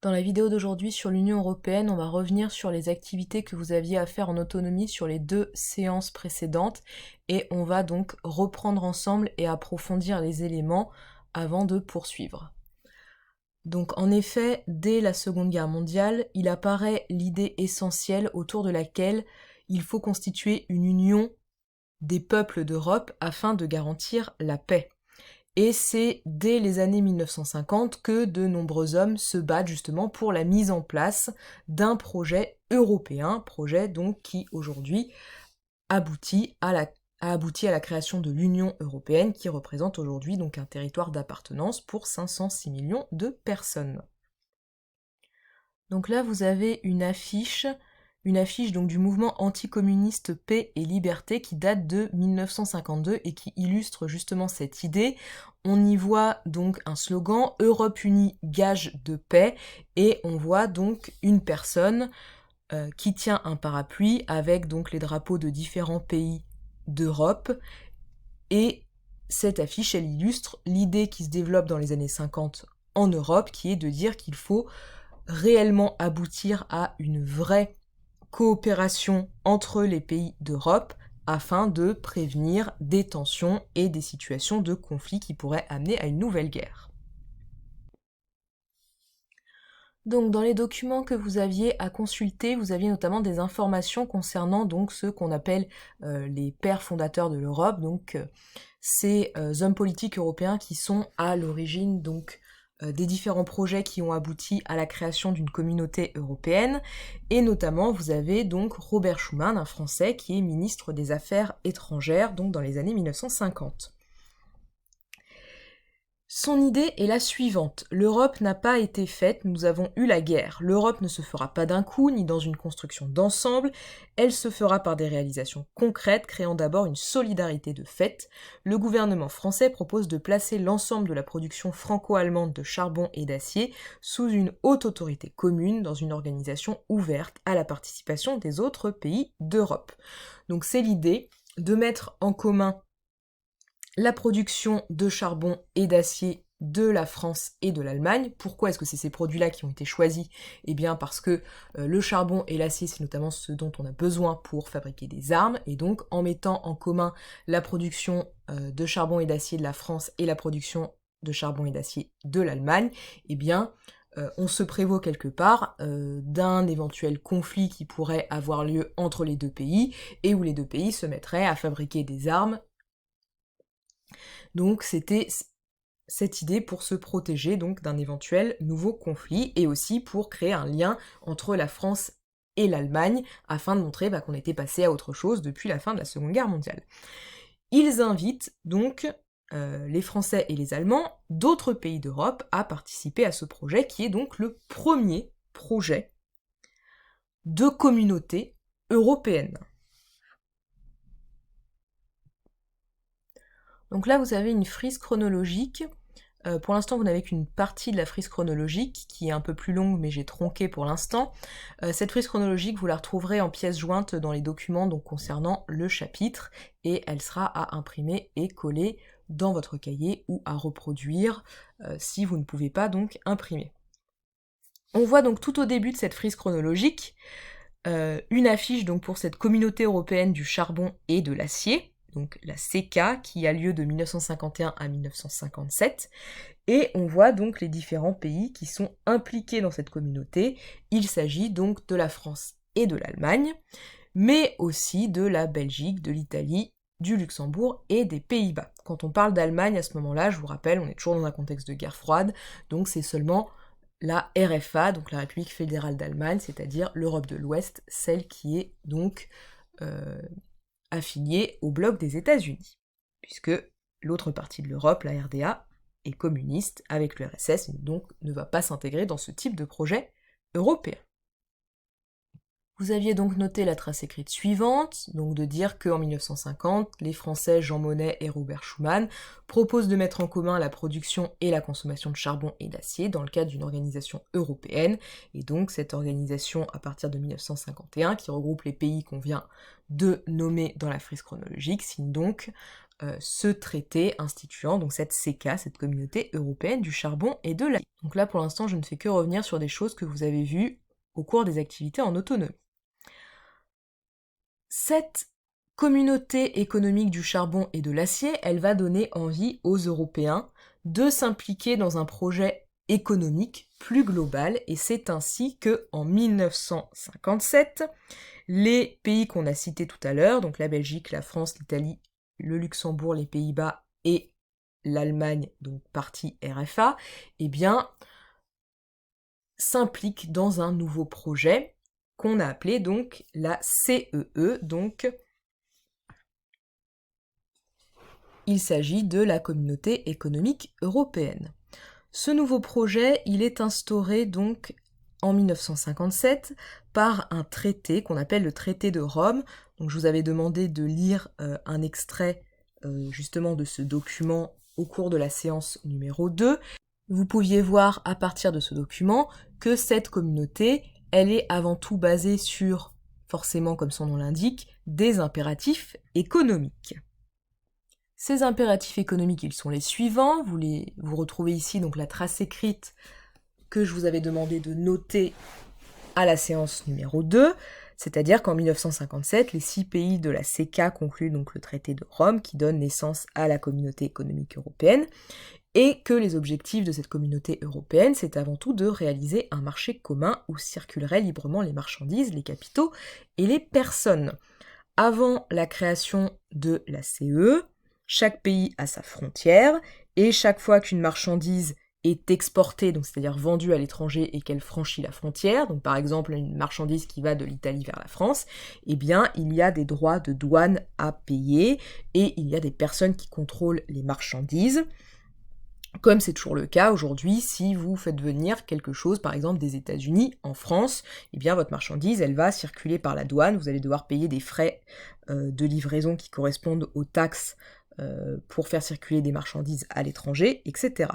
Dans la vidéo d'aujourd'hui sur l'Union européenne, on va revenir sur les activités que vous aviez à faire en autonomie sur les 2 séances précédentes et on va donc reprendre ensemble et approfondir les éléments avant de poursuivre. Donc en effet, dès la Seconde Guerre mondiale, il apparaît l'idée essentielle autour de laquelle il faut constituer une union des peuples d'Europe afin de garantir la paix. Et c'est dès les années 1950 que de nombreux hommes se battent justement pour la mise en place d'un projet européen, projet donc qui aujourd'hui aboutit à la création de l'Union européenne qui représente aujourd'hui donc un territoire d'appartenance pour 506 millions de personnes. Donc là vous avez une affiche donc du mouvement anticommuniste Paix et Liberté qui date de 1952 et qui illustre justement cette idée. On y voit donc un slogan « Europe unie, gage de paix » et on voit donc une personne qui tient un parapluie avec donc les drapeaux de différents pays d'Europe et cette affiche elle illustre l'idée qui se développe dans les années 50 en Europe qui est de dire qu'il faut réellement aboutir à une vraie coopération entre les pays d'Europe afin de prévenir des tensions et des situations de conflit qui pourraient amener à une nouvelle guerre. Donc dans les documents que vous aviez à consulter, vous aviez notamment des informations concernant donc ceux qu'on appelle les pères fondateurs de l'Europe, donc ces hommes politiques européens qui sont à l'origine donc des différents projets qui ont abouti à la création d'une communauté européenne, et notamment vous avez donc Robert Schuman, un Français qui est ministre des Affaires étrangères, donc dans les années 1950. Son idée est la suivante. L'Europe n'a pas été faite, nous avons eu la guerre. L'Europe ne se fera pas d'un coup, ni dans une construction d'ensemble, elle se fera par des réalisations concrètes, créant d'abord une solidarité de fait. Le gouvernement français propose de placer l'ensemble de la production franco-allemande de charbon et d'acier sous une haute autorité commune, dans une organisation ouverte à la participation des autres pays d'Europe. Donc c'est l'idée de mettre en commun la production de charbon et d'acier de la France et de l'Allemagne. Pourquoi est-ce que c'est ces produits-là qui ont été choisis ? Eh bien parce que le charbon et l'acier, c'est notamment ce dont on a besoin pour fabriquer des armes, et donc en mettant en commun la production de charbon et d'acier de la France et la production de charbon et d'acier de l'Allemagne, eh bien on se prévaut quelque part d'un éventuel conflit qui pourrait avoir lieu entre les deux pays, et où les deux pays se mettraient à fabriquer des armes. Donc c'était cette idée pour se protéger donc d'un éventuel nouveau conflit et aussi pour créer un lien entre la France et l'Allemagne afin de montrer qu'on était passé à autre chose depuis la fin de la Seconde Guerre mondiale. Ils invitent donc les Français et les Allemands d'autres pays d'Europe à participer à ce projet qui est donc le premier projet de communauté européenne. Donc là, vous avez une frise chronologique. Pour l'instant, vous n'avez qu'une partie de la frise chronologique, qui est un peu plus longue, mais j'ai tronqué pour l'instant. Cette frise chronologique, vous la retrouverez en pièces jointes dans les documents donc concernant le chapitre, et elle sera à imprimer et coller dans votre cahier ou à reproduire si vous ne pouvez pas donc imprimer. On voit donc tout au début de cette frise chronologique une affiche donc pour cette communauté européenne du charbon et de l'acier, donc la CK, qui a lieu de 1951 à 1957, et on voit donc les différents pays qui sont impliqués dans cette communauté. Il s'agit donc de la France et de l'Allemagne, mais aussi de la Belgique, de l'Italie, du Luxembourg et des Pays-Bas. Quand on parle d'Allemagne à ce moment-là, je vous rappelle, on est toujours dans un contexte de guerre froide, donc c'est seulement la RFA, donc la République fédérale d'Allemagne, c'est-à-dire l'Europe de l'Ouest, celle qui est donc affiliée au bloc des États-Unis, puisque l'autre partie de l'Europe, la RDA, est communiste avec l'URSS, et donc ne va pas s'intégrer dans ce type de projet européen. Vous aviez donc noté la trace écrite suivante, donc de dire qu'en 1950, les Français Jean Monnet et Robert Schuman proposent de mettre en commun la production et la consommation de charbon et d'acier dans le cadre d'une organisation européenne, et donc cette organisation à partir de 1951, qui regroupe les pays qu'on vient de nommer dans la frise chronologique, signe donc ce traité instituant donc cette CECA, cette communauté européenne du charbon et de l'acier. Donc là pour l'instant je ne fais que revenir sur des choses que vous avez vues au cours des activités en autonomie. Cette communauté économique du charbon et de l'acier, elle va donner envie aux Européens de s'impliquer dans un projet économique plus global, et c'est ainsi que en 1957, les pays qu'on a cités tout à l'heure, donc la Belgique, la France, l'Italie, le Luxembourg, les Pays-Bas et l'Allemagne, donc partie RFA, eh bien, s'impliquent dans un nouveau projet qu'on a appelé donc la CEE, donc il s'agit de la Communauté économique européenne. Ce nouveau projet, il est instauré donc en 1957 par un traité qu'on appelle le traité de Rome. Donc je vous avais demandé de lire un extrait justement de ce document au cours de la séance numéro 2. Vous pouviez voir à partir de ce document que cette communauté, elle est avant tout basée sur, forcément comme son nom l'indique, des impératifs économiques. Ces impératifs économiques, ils sont les suivants. Vous retrouvez ici donc la trace écrite que je vous avais demandé de noter à la séance numéro 2, c'est-à-dire qu'en 1957, les 6 pays de la CECA concluent donc le traité de Rome qui donne naissance à la Communauté économique européenne, et que les objectifs de cette communauté européenne, c'est avant tout de réaliser un marché commun où circuleraient librement les marchandises, les capitaux et les personnes. Avant la création de la CEE, chaque pays a sa frontière, et chaque fois qu'une marchandise est exportée, donc c'est-à-dire vendue à l'étranger et qu'elle franchit la frontière, donc par exemple une marchandise qui va de l'Italie vers la France, eh bien il y a des droits de douane à payer, et il y a des personnes qui contrôlent les marchandises, comme c'est toujours le cas aujourd'hui, si vous faites venir quelque chose, par exemple des États-Unis en France, eh bien votre marchandise, elle va circuler par la douane, vous allez devoir payer des frais de livraison qui correspondent aux taxes pour faire circuler des marchandises à l'étranger, etc.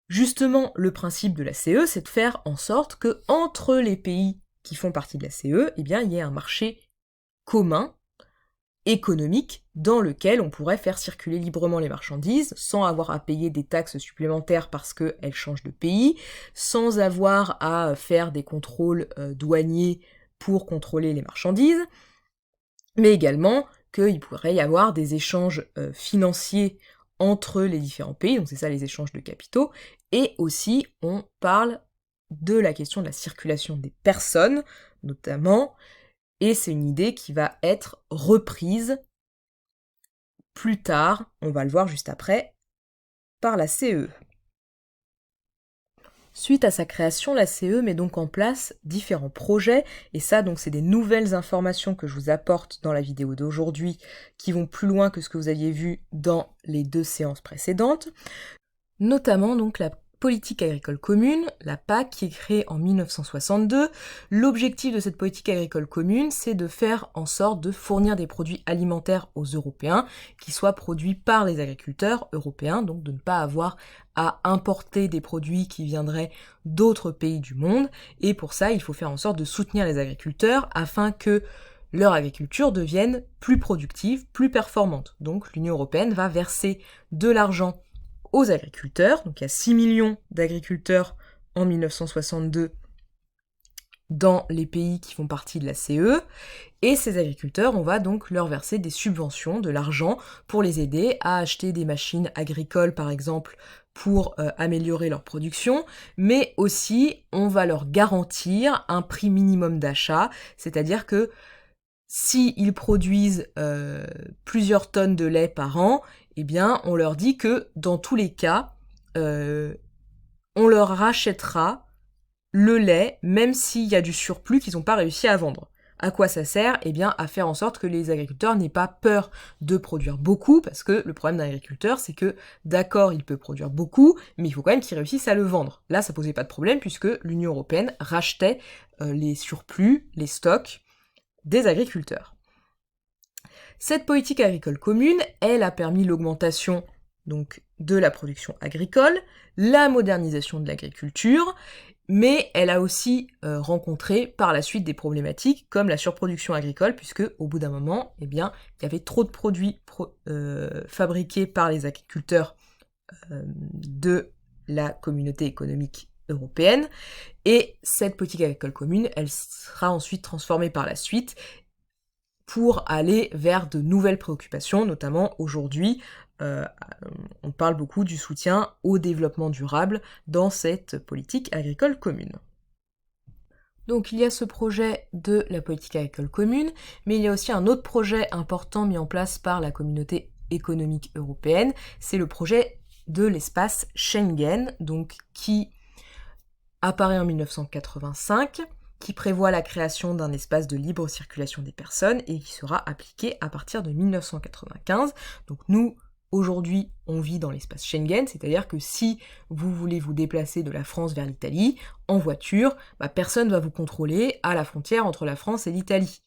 Justement, le principe de la CE, c'est de faire en sorte que entre les pays qui font partie de la CE, eh bien, il y ait un marché commun, économique, dans lequel on pourrait faire circuler librement les marchandises, sans avoir à payer des taxes supplémentaires parce qu'elles changent de pays, sans avoir à faire des contrôles douaniers pour contrôler les marchandises, mais également qu'il pourrait y avoir des échanges financiers entre les différents pays, donc c'est ça les échanges de capitaux, et aussi on parle de la question de la circulation des personnes, notamment, et c'est une idée qui va être reprise plus tard, on va le voir juste après, par la CE. Suite à sa création, la CE met donc en place différents projets, et ça donc c'est des nouvelles informations que je vous apporte dans la vidéo d'aujourd'hui qui vont plus loin que ce que vous aviez vu dans les 2 séances précédentes, notamment donc la politique agricole commune, la PAC, qui est créée en 1962. L'objectif de cette politique agricole commune, c'est de faire en sorte de fournir des produits alimentaires aux Européens, qui soient produits par les agriculteurs européens, donc de ne pas avoir à importer des produits qui viendraient d'autres pays du monde, et pour ça, il faut faire en sorte de soutenir les agriculteurs afin que leur agriculture devienne plus productive, plus performante. Donc l'Union européenne va verser de l'argent aux agriculteurs, donc il y a 6 millions d'agriculteurs en 1962 dans les pays qui font partie de la CE, et ces agriculteurs, on va donc leur verser des subventions, de l'argent, pour les aider à acheter des machines agricoles, par exemple, pour améliorer leur production, mais aussi on va leur garantir un prix minimum d'achat, c'est-à-dire que s'ils produisent plusieurs tonnes de lait par an, eh bien, on leur dit que, dans tous les cas, on leur rachètera le lait, même s'il y a du surplus qu'ils n'ont pas réussi à vendre. À quoi ça sert ? Eh bien, à faire en sorte que les agriculteurs n'aient pas peur de produire beaucoup, parce que le problème d'un agriculteur, c'est que, d'accord, il peut produire beaucoup, mais il faut quand même qu'il réussisse à le vendre. Là, ça posait pas de problème, puisque l'Union européenne rachetait les surplus, les stocks des agriculteurs. Cette politique agricole commune, elle a permis l'augmentation donc de la production agricole, la modernisation de l'agriculture, Mais elle a aussi rencontré par la suite des problématiques comme la surproduction agricole, puisque au bout d'un moment, eh bien, il y avait trop de produits fabriqués par les agriculteurs de la communauté économique européenne, et cette politique agricole commune, elle sera ensuite transformée par la suite pour aller vers de nouvelles préoccupations, notamment aujourd'hui, on parle beaucoup du soutien au développement durable dans cette politique agricole commune. Donc il y a ce projet de la politique agricole commune, mais il y a aussi un autre projet important mis en place par la communauté économique européenne, c'est le projet de l'espace Schengen, donc qui apparaît en 1985, qui prévoit la création d'un espace de libre circulation des personnes et qui sera appliqué à partir de 1995. Donc nous, aujourd'hui, on vit dans l'espace Schengen, c'est-à-dire que si vous voulez vous déplacer de la France vers l'Italie en voiture, personne ne va vous contrôler à la frontière entre la France et l'Italie.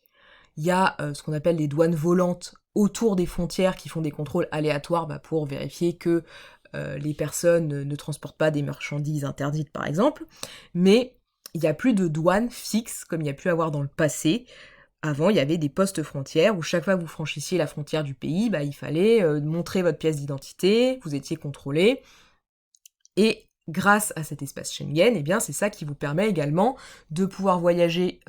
Il y a ce qu'on appelle des douanes volantes autour des frontières qui font des contrôles aléatoires pour vérifier que les personnes ne transportent pas des marchandises interdites par exemple, mais il n'y a plus de douane fixe comme il y a pu avoir dans le passé. Avant, il y avait des postes frontières où chaque fois que vous franchissiez la frontière du pays, il fallait montrer votre pièce d'identité, vous étiez contrôlé, et grâce à cet espace Schengen, eh bien c'est ça qui vous permet également de pouvoir voyager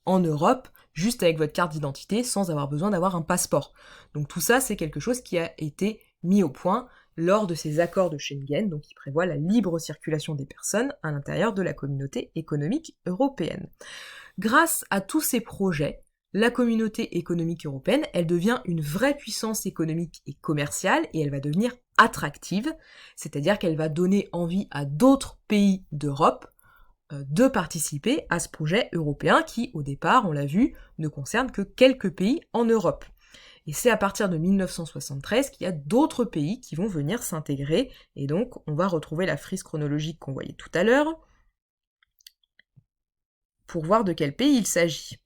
en Europe juste avec votre carte d'identité sans avoir besoin d'avoir un passeport. Donc tout ça, c'est quelque chose qui a été mis au point lors de ces accords de Schengen, donc qui prévoient la libre circulation des personnes à l'intérieur de la communauté économique européenne. Grâce à tous ces projets, la communauté économique européenne, elle devient une vraie puissance économique et commerciale et elle va devenir attractive, c'est-à-dire qu'elle va donner envie à d'autres pays d'Europe de participer à ce projet européen qui, au départ, on l'a vu, ne concerne que quelques pays en Europe. Et c'est à partir de 1973 qu'il y a d'autres pays qui vont venir s'intégrer, et donc on va retrouver la frise chronologique qu'on voyait tout à l'heure, pour voir de quel pays il s'agit.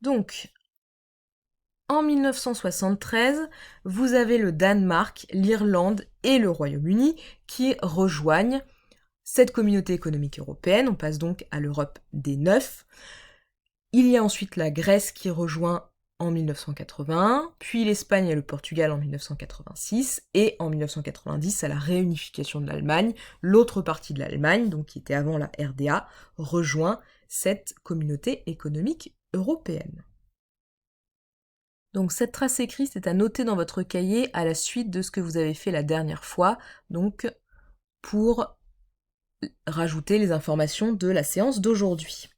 Donc, en 1973, vous avez le Danemark, l'Irlande et le Royaume-Uni qui rejoignent cette communauté économique européenne. On passe donc à l'Europe des 9. Il y a ensuite la Grèce qui rejoint en 1981, puis l'Espagne et le Portugal en 1986, et en 1990, à la réunification de l'Allemagne, l'autre partie de l'Allemagne, donc qui était avant la RDA, rejoint cette communauté économique européenne. Donc cette trace écrite est à noter dans votre cahier à la suite de ce que vous avez fait la dernière fois, donc pour rajouter les informations de la séance d'aujourd'hui.